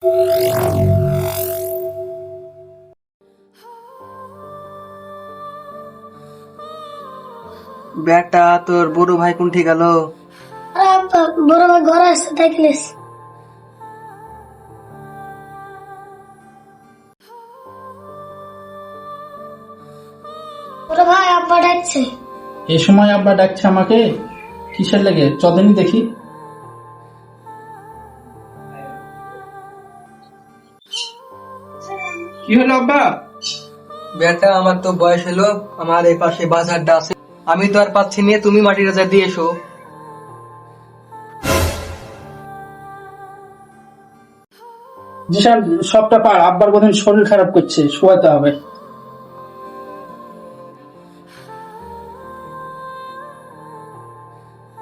বেটা তোর বড় ভাই কোনটি গেল? বড় ভাই ঘরে আসছে দেখলিস। বড় ভাই আব্বা ডাকছে। এই সময় আব্বা ডাকছে আমাকে? কিসের লেগে? চলেনি দেখি। কি হলো আব্বা? বেটা আমার তো বয়স হলো, আমার এই পাশে বাজারটা আছে, আমি তো আর পাচ্ছি নিয়ে, তুমি মাটির রাজা দিয়ে এসো। জিসান সবটা পার, আব্বার বোধহয় শরীর খারাপ করছে, শোয়াতে হবে।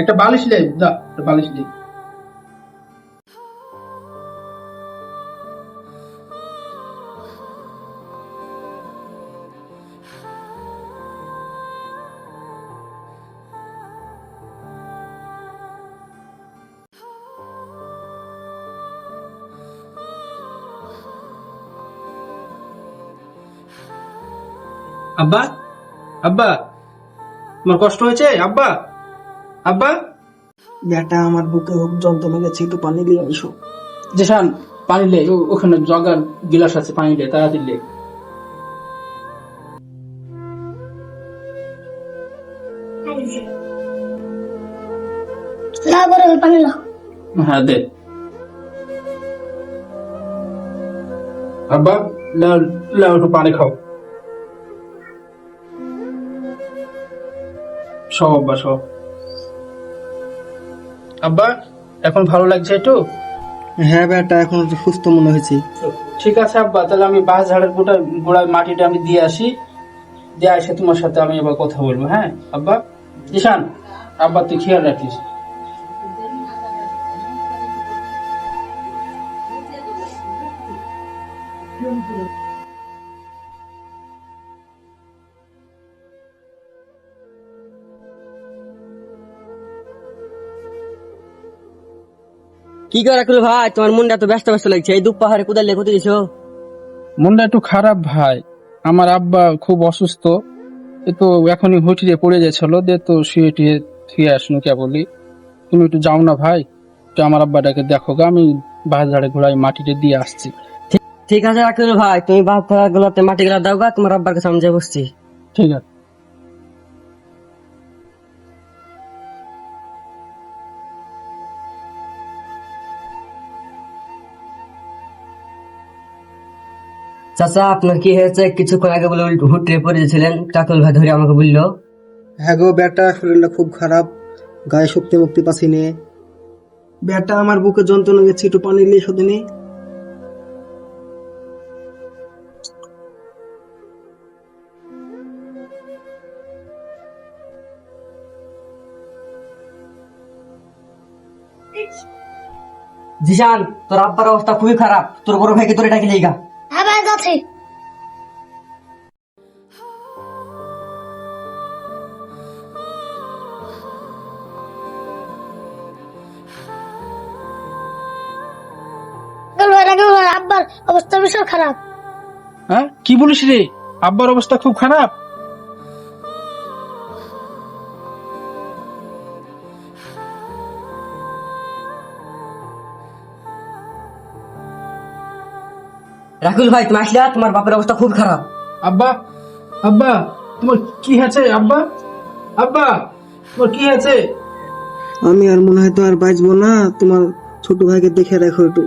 একটা বালিশ দে, দা একটা বালিশ দে। আব্বা, আব্বা তোমার কষ্ট হয়েছে? আব্বা, আব্বা। বেটা আমার বুকে খুব যন্ত্রণা গেছে, একটু পানি দিয়ে এসো। জিসান পানি লে, ওখানে জগার গিলাস আছে, পানি লে, তাড়াতাড়ি লে। না বড় ভাই পানি লাও। হ্যাঁ দে। আব্বা লাও, লাও একটু পানি খাও। সব আব্বা সব। আব্বা এখন ভালো লাগছে একটু? হ্যাঁ বেটা, এখন একটু সুস্থ মনে হয়েছে। ঠিক আছে আব্বা, তাহলে আমি বাঁশ ঝাড়ের গোড়ায় মাটিটা আমি দিয়ে আসি, দিয়ে এসে তোমার সাথে আমি এবার কথা বলবো। হ্যাঁ আব্বা। ঈশান আব্বা তুই খেয়াল রাখিস। কি করে রাখলো ভাই, তোমার মনটা তো ব্যস্ত ব্যস্ত লাগছে, এই দুপাহাড়ে কোদাল লেখতে দিছো? মনটা একটু খারাপ ভাই, আমার আব্বা খুব অসুস্থ, এ তো এখনই হুটিয়ে পড়ে যাচ্ছিল, দে তো শুয়ে টুয়ে থুয়ে আসনু কে বলি। তুমি একটু যাও না ভাই, একটু আমার আব্বাটাকে দেখো গা, আমি বাঁশ ঝাড়ে ঘোড়ায় মাটিটা দিয়ে আসছি। ঠিক আছে রাখলো ভাই, তুমি বাপ গুলাতে মাটি গুলা দাও গা, তোমার আব্বার কাছে আমি যাই বসছি। ঠিক আছে। চাচা আপনার কি হয়েছে? কিছুক্ষণ আগে বলে হুটে পড়েছিলেন, টাকুল ভাই ধরে আমাকে বললো। হ্যাঁ গো বেটা, শরীরটা খুব খারাপ, গায়ে শক্তি মুক্তি পাচ্ছি নে। বেটা আমার বুকে যন্ত্রণা গেছে, একটু পানি দিয়ে এসো দিনে। জিশান তোর আব্বার অবস্থা খুবই খারাপ, তোর বড় ভাইকে তোরে ডাকি লেগা। হ্যাঁ ভাই যাচ্ছি। রাখল ভাই আব্বার অবস্থা ভীষণ খারাপ। হ্যাঁ কি বলিস রে, আব্বার অবস্থা খুব খারাপ? রাকুল ভাই তুমি আসলে, তোমার বাপের অবস্থা খুব খারাপ। আব্বা, আব্বা তোমার কি হয়েছে? আব্বা, আব্বা তোমার কি হয়েছে? আমি আর মনে হয় তো আর বাঁচবো না, তোমার ছোট ভাইকে দেখে রাখো একটু।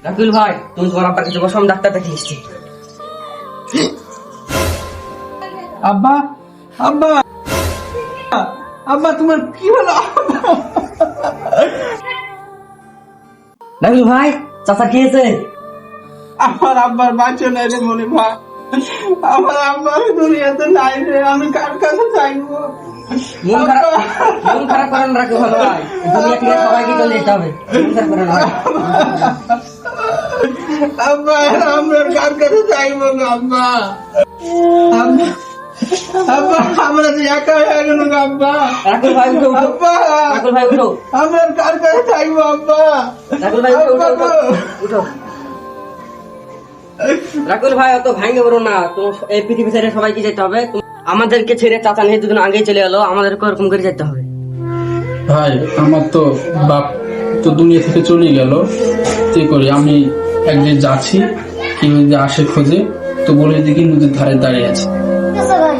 রাকুল ভাই তুমি তোমার আব্বার কাছে বসো, আমি ডাক্তার দেখিয়ে এসছি। আব্বা, আব্বা, আব্বা তোমার কি হলো? রাকুল ভাই চাচা কি হয়েছে? আমার আব্বার বাঁচো নাই রে মনে ভাই, আমার আব্বার দুনিয়াতে নাই রে, আমি কার কাছে চাইবো? মন খারাপ করেন রাকুল ভাই, দুনিয়া থেকে সবাইকে চলে যেতে হবে, মন খারাপ করেন না। আব্বা আমরা কার কাছে চাইবো? আব্বা, আব্বা আমরা যে একা হয়ে গেল আব্বা। রাকুল ভাই উঠো উঠো আব্বা রাকুল ভাই উঠো আমরা কার কাছে থাকবো আব্বা? রাকুল ভাই উঠো উঠো উঠো উঠো রাকুল ভাই অত ভাঙে বলো না, তোমার এই পৃথিবী ছেড়ে সবাইকে যেতে হবে। আমাদেরকে ছেড়ে চাচা নিয়ে দুদিন আগেই চলে গেলো, আমাদেরকে ওরকম করে যেতে হবে। ভাই আমার তো বাপ তো দুনিয়া থেকে চলে গেল, কি করি আমি একদিন যাচ্ছি, কেউ যদি আসে খোঁজে তো বলে দেখি নদীর ধারে দাঁড়িয়ে আছে। ঠিক আছে ভাই।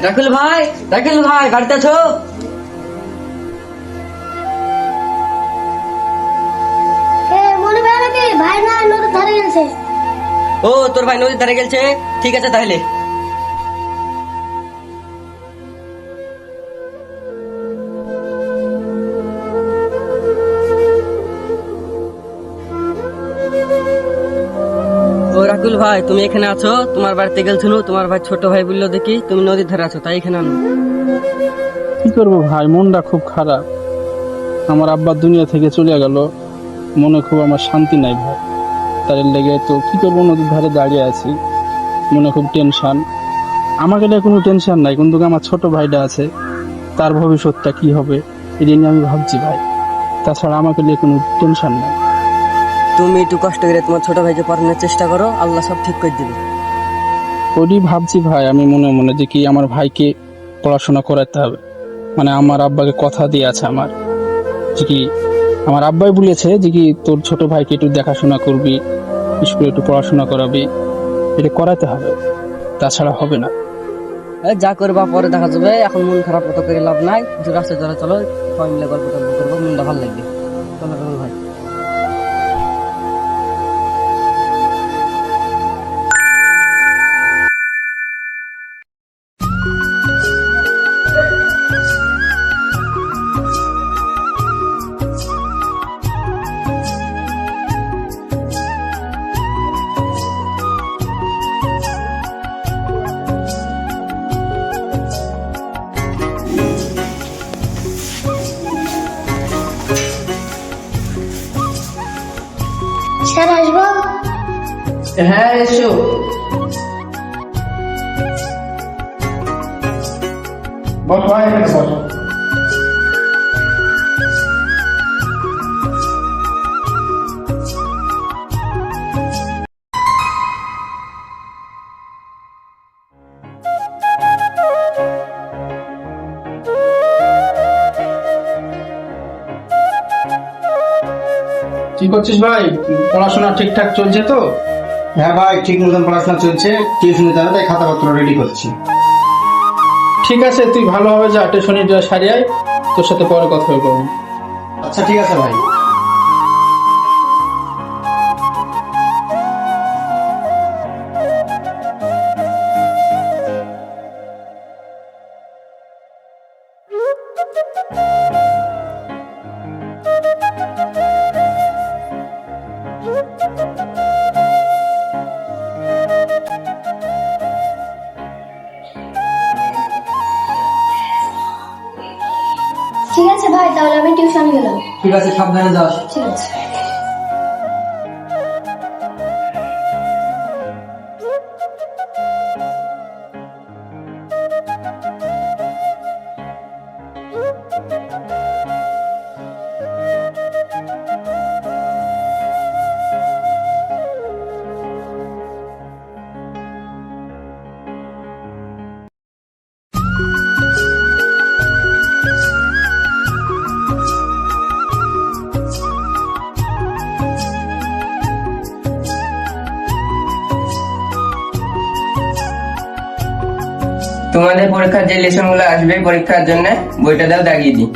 রাকুল ভাই, রাকুল ভাই বাড়িতে আছো? মনে ভাই নাকি ভাই না নদীর ধারে গেছে। ও তোর ভাই নদীর ধারে গেছে, ঠিক আছে তাহলে। ও রাকুল ভাই তুমি এখানে আছো? তোমার বাড়িতে গেছিল, তোমার ভাই ছোট ভাই বললো দেখি তুমি নদীর ধারে আছো, তাই এখানে আনো। কি করবো ভাই, মনটা খুব খারাপ। আমার আব্বা দুনিয়া থেকে চলে গেল, মনে খুব আমার শান্তি নাই ভাই। তার লেগে তো কি করবো, নদীর ধারে দাঁড়িয়ে আছি, মনে খুব টেনশন। আমাকে নিয়ে কোনো টেনশন নাই, কিন্তু আমার ছোট ভাইটা আছে, তার ভবিষ্যৎটা কি হবে এটা নিয়ে আমি ভাবছি ভাই। তাছাড়া আমাকে নিয়ে কোনো টেনশন নাই। তুমি একটু কষ্ট করে তোমার ছোট ভাইকে পড়ানোর চেষ্টা করো, আল্লাহ সব ঠিক করে দিবে। ওই ভাবছি ভাই আমি মনে মনে যে কি আমার ভাইকে পড়াশোনা করাতে হবে। মানে আমার আব্বাকে কথা দিয়ে আছে আমার, যে কি আমার আব্বাই বলেছে যে কি তোর ছোট ভাইকে একটু দেখাশোনা করবি, স্কুলে একটু পড়াশোনা করাবি, এটা করাতে হবে, তাছাড়া হবে না। যা করবা পরে দেখা যাবে, এখন মন খারাপ কত করে লাভ নাই। কিছু রাস্তায় চলে চলো, সবাই মিলে গল্প টল্প করবো, মনটা ভালো লাগবে। চলো রাকুল ভাই। স্যার আসবো? হ্যাঁ এসো। বস ভাই এখানে বস। কি করছিস ভাই, পড়াশোনা ঠিকঠাক চলছে তো? হ্যাঁ ভাই, ঠিক মতন পড়াশোনা চলছে, টিউশন নিতে হবে, তাই খাতাপত্র রেডি করছি। ঠিক আছে, তুই ভালোভাবে যা, টিউশনিটা সারিয়ে আয়, তোর সাথে পরে কথা বলবো। আচ্ছা ঠিক আছে ভাই। ঠিক আছে ভাই, তাহলে আমি টিউশন গেলাম। ঠিক আছে, সাবধানে যাস। ঠিক আছে। তোমাদের পরীক্ষার যে লেসন গুলো আসবে পরীক্ষার জন্য বইটা দাও, দাগিয়ে দিই।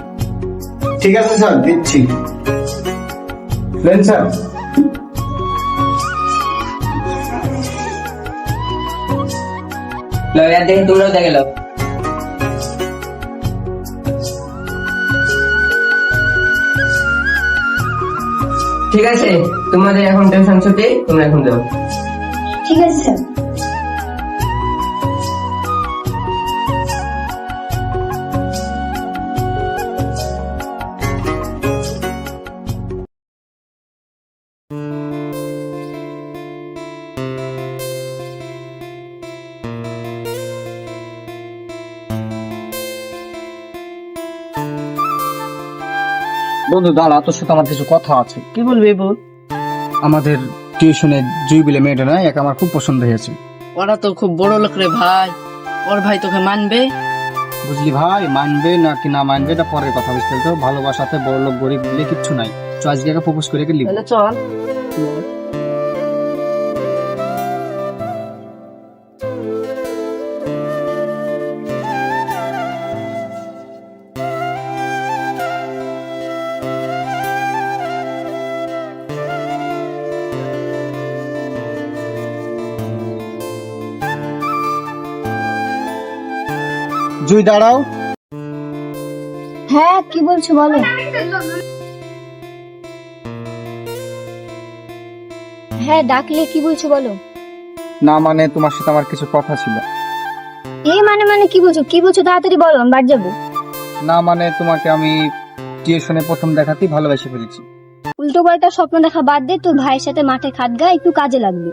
ঠিক আছে স্যার, দিচ্ছি। নেন স্যার। লয়ার দেখে তোমরাও দেখে নাও। ঠিক আছে, তোমাদের এখন টেনশন ছুটি, তোমরা এখন যাও। ঠিক আছে স্যার। বন্ধু দাঁড়া, তোর সাথে আমার কিছু কথা আছে। কি বলবি বল? আমাদের টিউশনে জুই বলে মেয়েটা নয়, এক আমার খুব পছন্দ হয়েছে। ওরা তো খুব বড় লোক রে ভাই, ওর ভাই তোকে মানবে? বুঝলি ভাই, মানবে নাকি না মানবে এটা পরের কথা, বুঝতে তো ভালোবাসাতে বড় লোক গরিব বলে কিচ্ছু নাই। তো আজকে প্রপোজ করে লিখবো। তাহলে চল। জুই দাঁড়াও। হ্যাঁ কি বলছো বলো। হ্যাঁ ডাকলে কি বলছো বলো। না মানে তোমার সাথে আমার কিছু কথা ছিল। এই মানে কি বলছো তাড়াতাড়ি বলো, আমি বাড়ি যাবো। না মানে তোমাকে আমি টিউশনে প্রথম দেখাতেই ভালোবেসে ফেলেছি। উল্টো পাল্টা স্বপ্ন দেখা বাদ দে, তোর ভাইয়ের সাথে মাঠে খাট গা, একটু কাজে লাগবে।